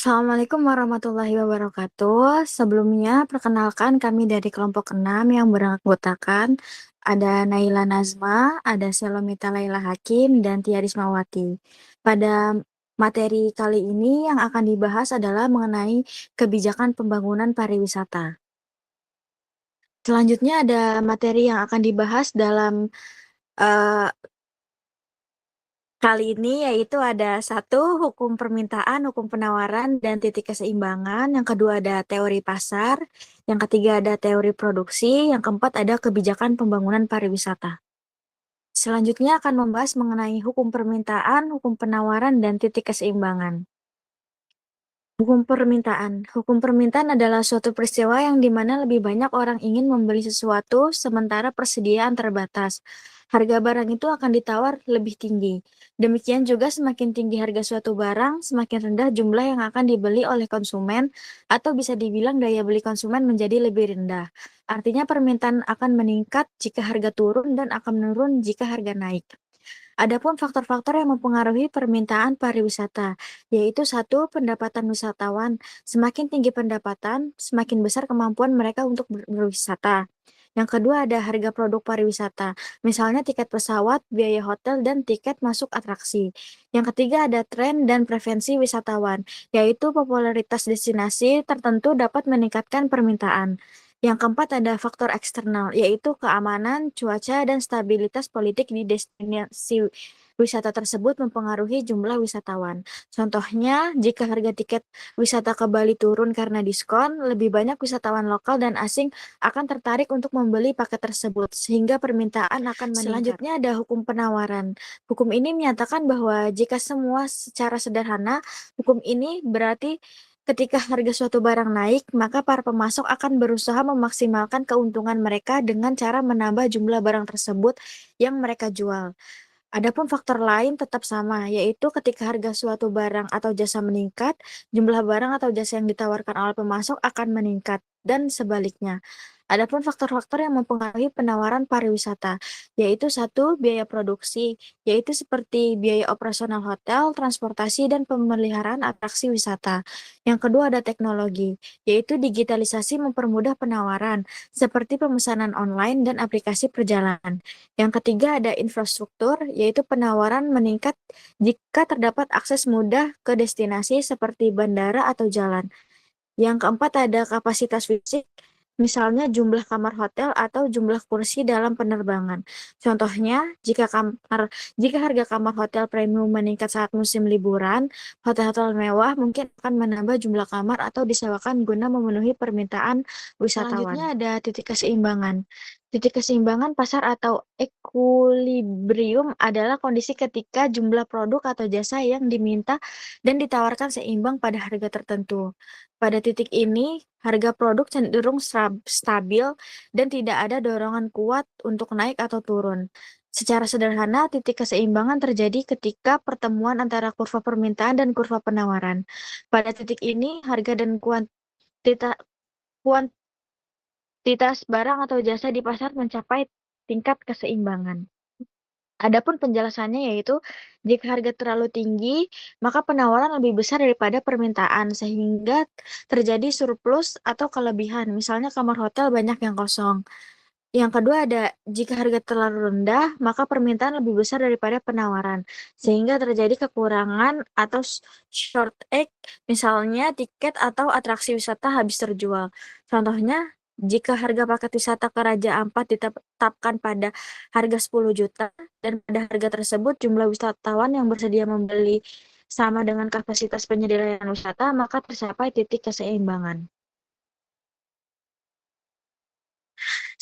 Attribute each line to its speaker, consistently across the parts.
Speaker 1: Assalamualaikum warahmatullahi wabarakatuh. Sebelumnya, perkenalkan kami dari kelompok 6 yang beranggotakan ada Naila Nazma, ada Selomita Laila Hakim, dan Tia Rismawati. Pada materi kali ini yang akan dibahas adalah mengenai kebijakan pembangunan pariwisata. Selanjutnya ada materi yang akan dibahas dalam eh, kali ini yaitu ada satu, hukum permintaan, hukum penawaran, dan titik keseimbangan. Yang kedua ada teori pasar. Yang ketiga ada teori produksi. Yang keempat ada kebijakan pembangunan pariwisata. Selanjutnya akan membahas mengenai hukum permintaan, hukum penawaran, dan titik keseimbangan. Hukum permintaan. Hukum permintaan adalah suatu peristiwa yang dimana lebih banyak orang ingin membeli sesuatu sementara persediaan terbatas. Harga barang itu akan ditawar lebih tinggi. Demikian juga semakin tinggi harga suatu barang, semakin rendah jumlah yang akan dibeli oleh konsumen, atau bisa dibilang daya beli konsumen menjadi lebih rendah. Artinya permintaan akan meningkat jika harga turun dan akan menurun jika harga naik. Adapun faktor-faktor yang mempengaruhi permintaan pariwisata, yaitu satu, pendapatan wisatawan. Semakin tinggi pendapatan, semakin besar kemampuan mereka untuk berwisata. Yang kedua ada harga produk pariwisata, misalnya tiket pesawat, biaya hotel, dan tiket masuk atraksi. Yang ketiga ada tren dan preferensi wisatawan, yaitu popularitas destinasi tertentu dapat meningkatkan permintaan. Yang keempat ada faktor eksternal, yaitu keamanan, cuaca, dan stabilitas politik di destinasi wisata tersebut mempengaruhi jumlah wisatawan. Contohnya, jika harga tiket wisata ke Bali turun karena diskon, lebih banyak wisatawan lokal dan asing akan tertarik untuk membeli paket tersebut, sehingga permintaan akan meningkat. Selanjutnya ada hukum penawaran. Hukum ini menyatakan bahwa jika semua secara sederhana, hukum ini berarti ketika harga suatu barang naik, maka para pemasok akan berusaha memaksimalkan keuntungan mereka dengan cara menambah jumlah barang tersebut yang mereka jual. Adapun faktor lain tetap sama, yaitu ketika harga suatu barang atau jasa meningkat, jumlah barang atau jasa yang ditawarkan oleh pemasok akan meningkat, dan sebaliknya. Adapun faktor-faktor yang mempengaruhi penawaran pariwisata, yaitu satu, biaya produksi, yaitu seperti biaya operasional hotel, transportasi, dan pemeliharaan atraksi wisata. Yang kedua ada teknologi, yaitu digitalisasi mempermudah penawaran, seperti pemesanan online dan aplikasi perjalanan. Yang ketiga ada infrastruktur, yaitu penawaran meningkat jika terdapat akses mudah ke destinasi seperti bandara atau jalan. Yang keempat ada kapasitas fisik, misalnya jumlah kamar hotel atau jumlah kursi dalam penerbangan. Contohnya, jika harga kamar hotel premium meningkat saat musim liburan, hotel-hotel mewah mungkin akan menambah jumlah kamar atau disewakan guna memenuhi permintaan wisatawan. Selanjutnya ada titik keseimbangan. Titik keseimbangan pasar atau equilibrium adalah kondisi ketika jumlah produk atau jasa yang diminta dan ditawarkan seimbang pada harga tertentu. Pada titik ini, harga produk cenderung stabil dan tidak ada dorongan kuat untuk naik atau turun. Secara sederhana, titik keseimbangan terjadi ketika pertemuan antara kurva permintaan dan kurva penawaran. Pada titik ini, harga dan kuantitas barang atau jasa di pasar mencapai tingkat keseimbangan. Adapun penjelasannya yaitu jika harga terlalu tinggi, maka penawaran lebih besar daripada permintaan sehingga terjadi surplus atau kelebihan. Misalnya kamar hotel banyak yang kosong. Yang kedua ada jika harga terlalu rendah, maka permintaan lebih besar daripada penawaran sehingga terjadi kekurangan atau short egg, misalnya tiket atau atraksi wisata habis terjual. Contohnya, jika harga paket wisata ke Raja Ampat ditetapkan pada harga 10 juta dan pada harga tersebut jumlah wisatawan yang bersedia membeli sama dengan kapasitas penyediaan wisata, maka tercapai titik keseimbangan.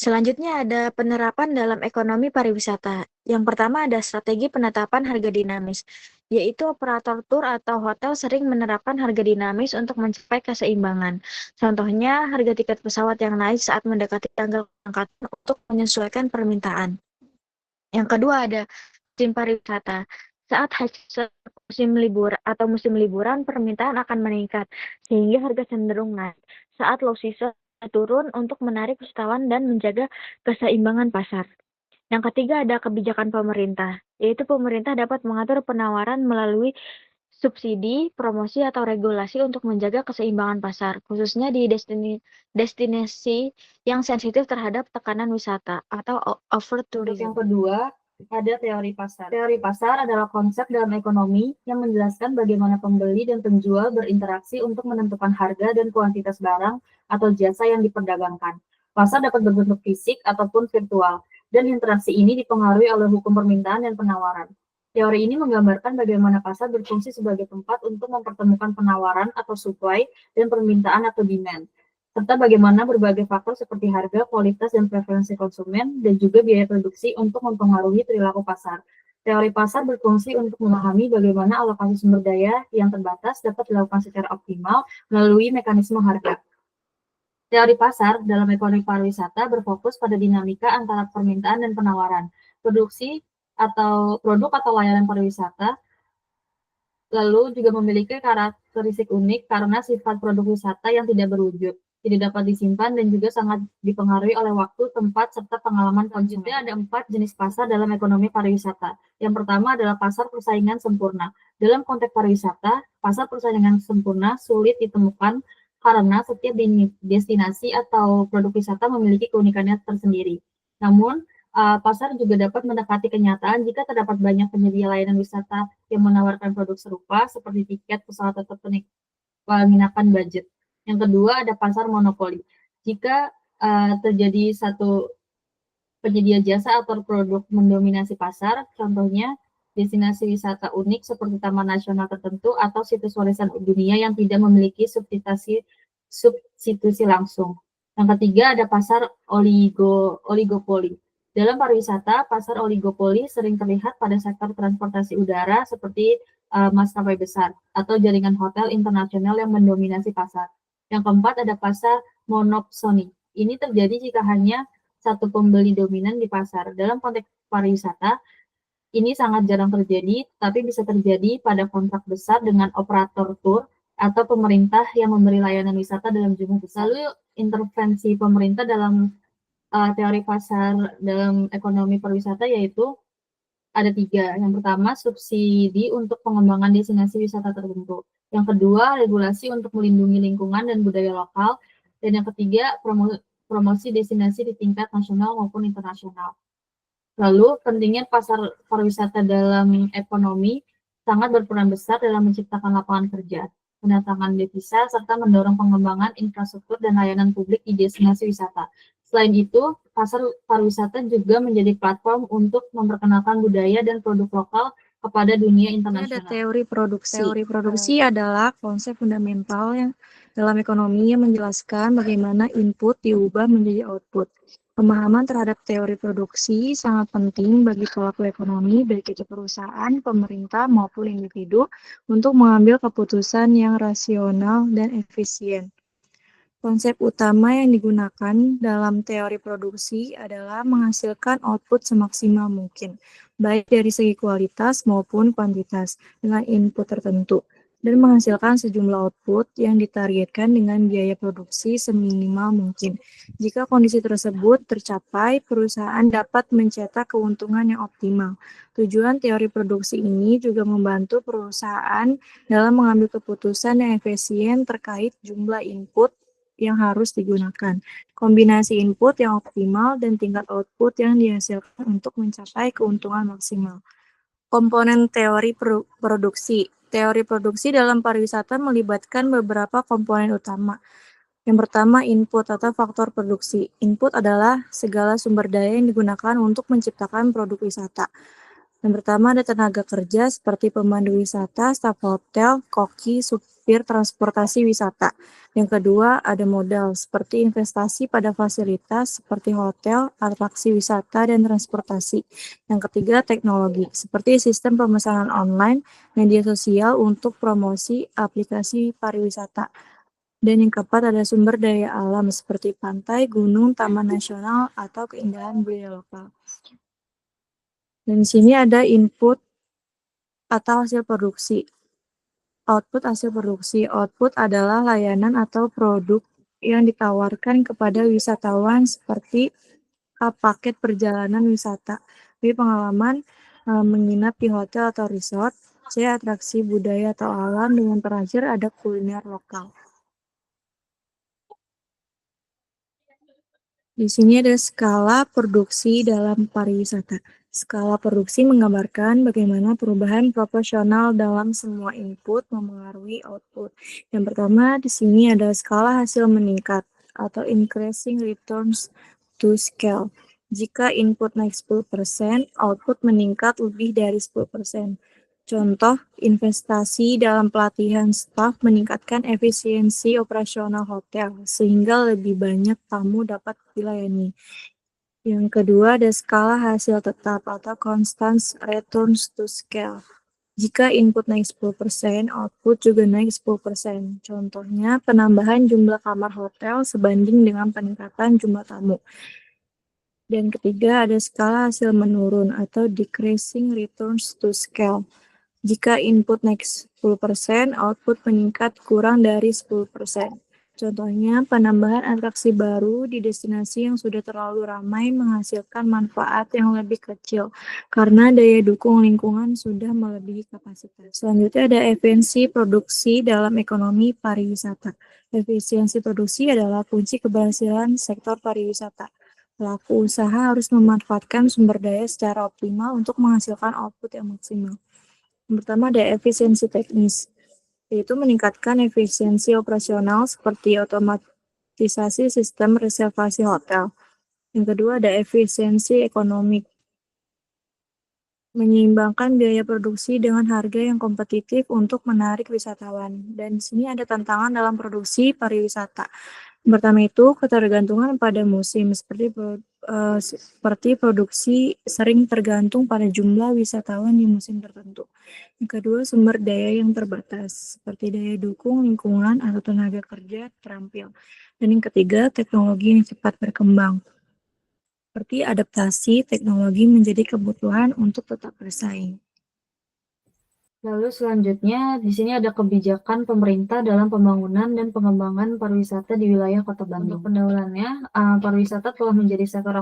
Speaker 1: Selanjutnya ada penerapan dalam ekonomi pariwisata. Yang pertama ada strategi penetapan harga dinamis, yaitu operator tur atau hotel sering menerapkan harga dinamis untuk mencapai keseimbangan. Contohnya, harga tiket pesawat yang naik saat mendekati tanggal keberangkatan untuk menyesuaikan permintaan. Yang kedua ada musim pariwisata. Musim libur atau musim liburan, permintaan akan meningkat, sehingga harga cenderung naik. Saat low season, turun untuk menarik wisatawan dan menjaga keseimbangan pasar. Yang ketiga ada kebijakan pemerintah, yaitu pemerintah dapat mengatur penawaran melalui subsidi, promosi, atau regulasi untuk menjaga keseimbangan pasar, khususnya di destinasi yang sensitif terhadap tekanan wisata atau
Speaker 2: Untuk yang
Speaker 1: overtourism.
Speaker 2: kedua, ada teori pasar. Teori pasar adalah konsep dalam ekonomi yang menjelaskan bagaimana pembeli dan penjual berinteraksi untuk menentukan harga dan kuantitas barang atau jasa yang diperdagangkan. Pasar dapat berbentuk fisik ataupun virtual, dan interaksi ini dipengaruhi oleh hukum permintaan dan penawaran. Teori ini menggambarkan bagaimana pasar berfungsi sebagai tempat untuk mempertemukan penawaran atau supply dan permintaan atau demand, serta bagaimana berbagai faktor seperti harga, kualitas, dan preferensi konsumen, dan juga biaya produksi untuk mempengaruhi perilaku pasar. Teori pasar berfungsi untuk memahami bagaimana alokasi sumber daya yang terbatas dapat dilakukan secara optimal melalui mekanisme harga. Teori pasar dalam ekonomi pariwisata berfokus pada dinamika antara permintaan dan penawaran, produksi atau produk atau layanan pariwisata, lalu juga memiliki karakteristik unik karena sifat produk wisata yang tidak berwujud, tidak dapat disimpan, dan juga sangat dipengaruhi oleh waktu, tempat, serta pengalaman konsumen. Selanjutnya ada 4 jenis pasar dalam ekonomi pariwisata. Yang pertama adalah pasar persaingan sempurna. Dalam konteks pariwisata, pasar persaingan sempurna sulit ditemukan karena setiap destinasi atau produk wisata memiliki keunikannya tersendiri. Namun, pasar juga dapat mendekati kenyataan jika terdapat banyak penyedia layanan wisata yang menawarkan produk serupa seperti tiket pesawat atau penginapan budget. Yang kedua ada pasar monopoli. Jika terjadi satu penyedia jasa atau produk mendominasi pasar, contohnya destinasi wisata unik seperti taman nasional tertentu atau situs warisan dunia yang tidak memiliki substitusi langsung. Yang ketiga ada pasar oligopoli. Dalam pariwisata, pasar oligopoli sering terlihat pada sektor transportasi udara seperti maskapai besar atau jaringan hotel internasional yang mendominasi pasar. Yang keempat ada pasar monopsoni. Ini terjadi jika hanya satu pembeli dominan di pasar. Dalam konteks pariwisata, ini sangat jarang terjadi, tapi bisa terjadi pada kontrak besar dengan operator tur atau pemerintah yang memberi layanan wisata dalam jumlah besar. Lalu intervensi pemerintah dalam teori pasar dalam ekonomi pariwisata yaitu ada 3. Yang pertama, subsidi untuk pengembangan destinasi wisata tertentu. Yang kedua, regulasi untuk melindungi lingkungan dan budaya lokal. Dan yang ketiga, promosi destinasi di tingkat nasional maupun internasional. Lalu, pentingnya pasar pariwisata dalam ekonomi sangat berperan besar dalam menciptakan lapangan kerja, mendatangkan devisa, serta mendorong pengembangan infrastruktur dan layanan publik di destinasi wisata. Selain itu, pasar pariwisata juga menjadi platform untuk memperkenalkan budaya dan produk lokal kepada dunia internasional.
Speaker 1: Ada teori produksi. Teori produksi adalah konsep fundamental yang dalam ekonomi yang menjelaskan bagaimana input diubah menjadi output. Pemahaman terhadap teori produksi sangat penting bagi pelaku ekonomi, baik itu perusahaan, pemerintah, maupun individu, untuk mengambil keputusan yang rasional dan efisien. Konsep utama yang digunakan dalam teori produksi adalah menghasilkan output semaksimal mungkin, baik dari segi kualitas maupun kuantitas, dengan input tertentu, dan menghasilkan sejumlah output yang ditargetkan dengan biaya produksi seminimal mungkin. Jika kondisi tersebut tercapai, perusahaan dapat mencetak keuntungan yang optimal. Tujuan teori produksi ini juga membantu perusahaan dalam mengambil keputusan yang efisien terkait jumlah input yang harus digunakan, kombinasi input yang optimal, dan tingkat output yang dihasilkan untuk mencapai keuntungan maksimal. Komponen teori produksi. Teori produksi dalam pariwisata melibatkan beberapa komponen utama. Yang pertama, input atau faktor produksi. Input adalah segala sumber daya yang digunakan untuk menciptakan produk wisata. Yang pertama ada tenaga kerja seperti pemandu wisata, staf hotel, koki, supir transportasi wisata. Yang kedua ada modal seperti investasi pada fasilitas seperti hotel, atraksi wisata, dan transportasi. Yang ketiga teknologi seperti sistem pemesanan online, media sosial untuk promosi aplikasi pariwisata. Dan yang keempat ada sumber daya alam seperti pantai, gunung, taman nasional, atau keindahan budaya lokal. Dan di sini ada input atau hasil produksi. Output hasil produksi. Output adalah layanan atau produk yang ditawarkan kepada wisatawan seperti paket perjalanan wisata, pengalaman menginap di hotel atau resort, C. Atraksi budaya atau alam, dengan terakhir ada kuliner lokal. Di sini ada skala produksi dalam pariwisata. Skala produksi menggambarkan bagaimana perubahan proporsional dalam semua input memengaruhi output. Yang pertama di sini ada skala hasil meningkat atau increasing returns to scale. Jika input naik 10%, output meningkat lebih dari 10%. Contoh, investasi dalam pelatihan staf meningkatkan efisiensi operasional hotel, sehingga lebih banyak tamu dapat dilayani. Yang kedua, ada skala hasil tetap atau constant returns to scale. Jika input naik 10%, output juga naik 10%. Contohnya, penambahan jumlah kamar hotel sebanding dengan peningkatan jumlah tamu. Dan ketiga, ada skala hasil menurun atau decreasing returns to scale. Jika input naik 10%, output meningkat kurang dari 10%. Contohnya, penambahan atraksi baru di destinasi yang sudah terlalu ramai menghasilkan manfaat yang lebih kecil karena daya dukung lingkungan sudah melebihi kapasitas. Selanjutnya ada efisiensi produksi dalam ekonomi pariwisata. Efisiensi produksi adalah kunci keberhasilan sektor pariwisata. Pelaku usaha harus memanfaatkan sumber daya secara optimal untuk menghasilkan output yang maksimal. Yang pertama ada efisiensi teknis, yaitu meningkatkan efisiensi operasional seperti otomatisasi sistem reservasi hotel. Yang kedua ada efisiensi ekonomi, menyeimbangkan biaya produksi dengan harga yang kompetitif untuk menarik wisatawan. Dan di sini ada tantangan dalam produksi pariwisata. Yang pertama itu ketergantungan pada musim, seperti produksi sering tergantung pada jumlah wisatawan di musim tertentu. Yang kedua, sumber daya yang terbatas, seperti daya dukung lingkungan atau tenaga kerja terampil. Dan yang ketiga, teknologi yang cepat berkembang, seperti adaptasi teknologi menjadi kebutuhan untuk tetap bersaing.
Speaker 2: Lalu selanjutnya, di sini ada kebijakan pemerintah dalam pembangunan dan pengembangan pariwisata di wilayah Kota Bandung. Untuk pendahuluannya, pariwisata telah menjadi sektor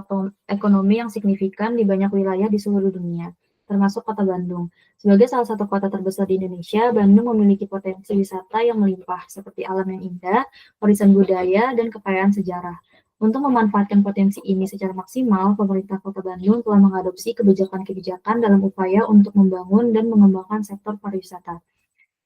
Speaker 2: ekonomi yang signifikan di banyak wilayah di seluruh dunia, termasuk Kota Bandung. Sebagai salah satu kota terbesar di Indonesia, Bandung memiliki potensi wisata yang melimpah, seperti alam yang indah, warisan budaya, dan kekayaan sejarah. Untuk memanfaatkan potensi ini secara maksimal, pemerintah Kota Bandung telah mengadopsi kebijakan-kebijakan dalam upaya untuk membangun dan mengembangkan sektor pariwisata.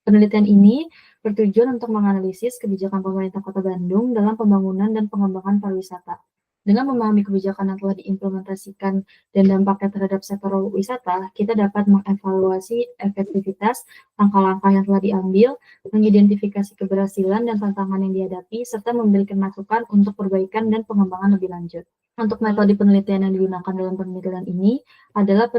Speaker 2: Penelitian ini bertujuan untuk menganalisis kebijakan pemerintah Kota Bandung dalam pembangunan dan pengembangan pariwisata. Dengan memahami kebijakan yang telah diimplementasikan dan dampaknya terhadap sektor wisata, kita dapat mengevaluasi efektivitas langkah-langkah yang telah diambil, mengidentifikasi keberhasilan dan tantangan yang dihadapi, serta memberikan masukan untuk perbaikan dan pengembangan lebih lanjut. Untuk metode penelitian yang digunakan dalam penelitian ini adalah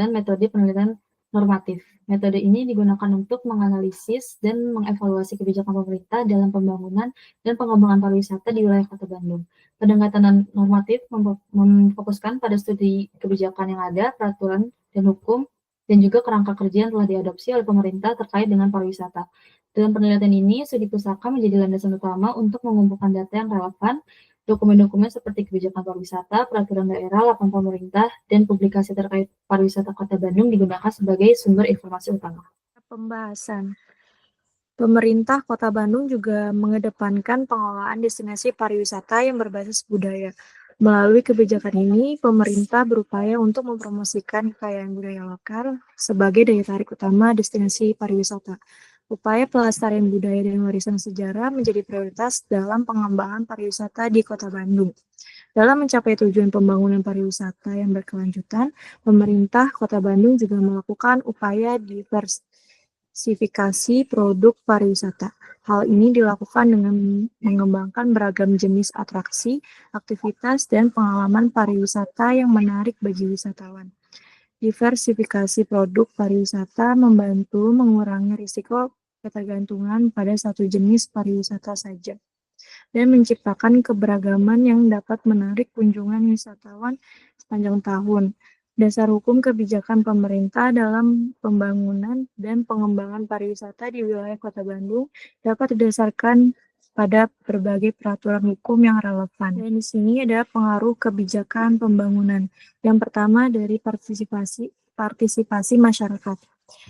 Speaker 2: metode penelitian normatif. Metode ini digunakan untuk menganalisis dan mengevaluasi kebijakan pemerintah dalam pembangunan dan pengembangan pariwisata di wilayah Kota Bandung. Pendekatan normatif memfokuskan pada studi kebijakan yang ada, peraturan dan hukum, dan juga kerangka kerja yang telah diadopsi oleh pemerintah terkait dengan pariwisata. Dalam penelitian ini, studi pusaka menjadi landasan utama untuk mengumpulkan data yang relevan. Dokumen-dokumen seperti kebijakan pariwisata, peraturan daerah, laporan pemerintah, dan publikasi terkait pariwisata Kota Bandung digunakan sebagai sumber informasi utama.
Speaker 1: Pembahasan. Pemerintah Kota Bandung juga mengedepankan pengelolaan destinasi pariwisata yang berbasis budaya. Melalui kebijakan ini, pemerintah berupaya untuk mempromosikan kekayaan budaya lokal sebagai daya tarik utama destinasi pariwisata. Upaya pelestarian budaya dan warisan sejarah menjadi prioritas dalam pengembangan pariwisata di Kota Bandung. Dalam mencapai tujuan pembangunan pariwisata yang berkelanjutan, pemerintah Kota Bandung juga melakukan upaya diversifikasi produk pariwisata. Hal ini dilakukan dengan mengembangkan beragam jenis atraksi, aktivitas, dan pengalaman pariwisata yang menarik bagi wisatawan. Diversifikasi produk pariwisata membantu mengurangi risiko ketergantungan pada satu jenis pariwisata saja dan menciptakan keberagaman yang dapat menarik kunjungan wisatawan sepanjang tahun. Dasar hukum kebijakan pemerintah dalam pembangunan dan pengembangan pariwisata di wilayah Kota Bandung dapat didasarkan pada berbagai peraturan hukum yang relevan. Dan di sini ada pengaruh kebijakan pembangunan. Yang pertama dari partisipasi masyarakat.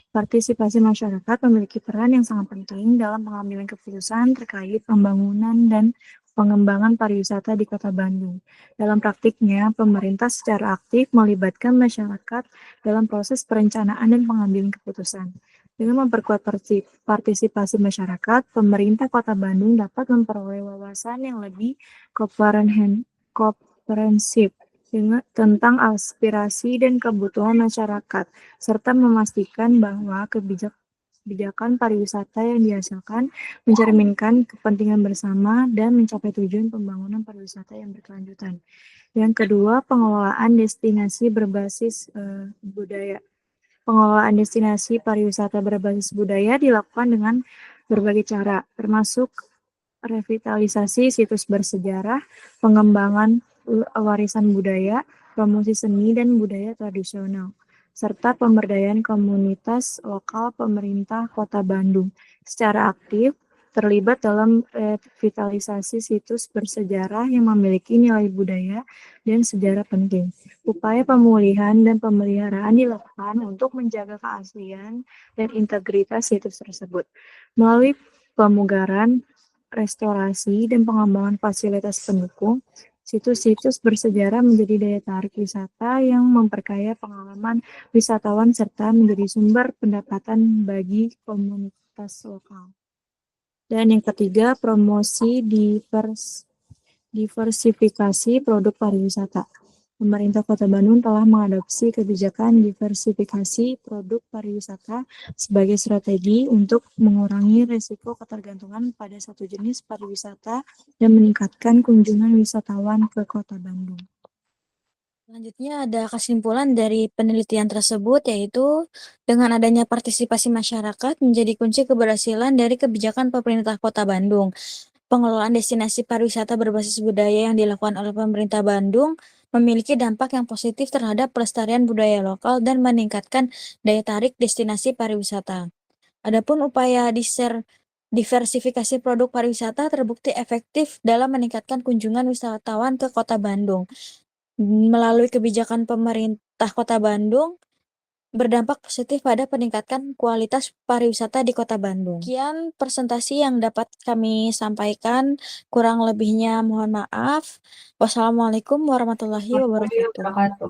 Speaker 1: Partisipasi masyarakat memiliki peran yang sangat penting dalam pengambilan keputusan terkait pembangunan dan pengembangan pariwisata di Kota Bandung. Dalam praktiknya, pemerintah secara aktif melibatkan masyarakat dalam proses perencanaan dan pengambilan keputusan. Dengan memperkuat partisipasi masyarakat, pemerintah Kota Bandung dapat memperoleh wawasan yang lebih komprehensif tentang aspirasi dan kebutuhan masyarakat, serta memastikan bahwa kebijakan pariwisata yang dihasilkan mencerminkan kepentingan bersama dan mencapai tujuan pembangunan pariwisata yang berkelanjutan. Yang kedua, pengelolaan destinasi berbasis budaya. Pengelolaan destinasi pariwisata berbasis budaya dilakukan dengan berbagai cara, termasuk revitalisasi situs bersejarah, pengembangan warisan budaya, promosi seni dan budaya tradisional, serta pemberdayaan komunitas lokal. Pemerintah Kota Bandung secara aktif terlibat dalam revitalisasi situs bersejarah yang memiliki nilai budaya dan sejarah penting. Upaya pemulihan dan pemeliharaan dilakukan untuk menjaga keaslian dan integritas situs tersebut melalui pemugaran, restorasi, dan pengembangan fasilitas pendukung. Situs-situs bersejarah menjadi daya tarik wisata yang memperkaya pengalaman wisatawan serta menjadi sumber pendapatan bagi komunitas lokal. Dan yang ketiga, promosi diversifikasi produk pariwisata. Pemerintah Kota Bandung telah mengadopsi kebijakan diversifikasi produk pariwisata sebagai strategi untuk mengurangi risiko ketergantungan pada satu jenis pariwisata dan meningkatkan kunjungan wisatawan ke Kota Bandung. Selanjutnya ada kesimpulan dari penelitian tersebut, yaitu dengan adanya partisipasi masyarakat menjadi kunci keberhasilan dari kebijakan pemerintah Kota Bandung. Pengelolaan destinasi pariwisata berbasis budaya yang dilakukan oleh pemerintah Bandung memiliki dampak yang positif terhadap pelestarian budaya lokal dan meningkatkan daya tarik destinasi pariwisata. Adapun upaya diversifikasi produk pariwisata terbukti efektif dalam meningkatkan kunjungan wisatawan ke Kota Bandung. Melalui kebijakan pemerintah Kota Bandung, berdampak positif pada peningkatan kualitas pariwisata di Kota Bandung. Sekian presentasi yang dapat kami sampaikan, kurang lebihnya mohon maaf. Wassalamualaikum warahmatullahi wabarakatuh.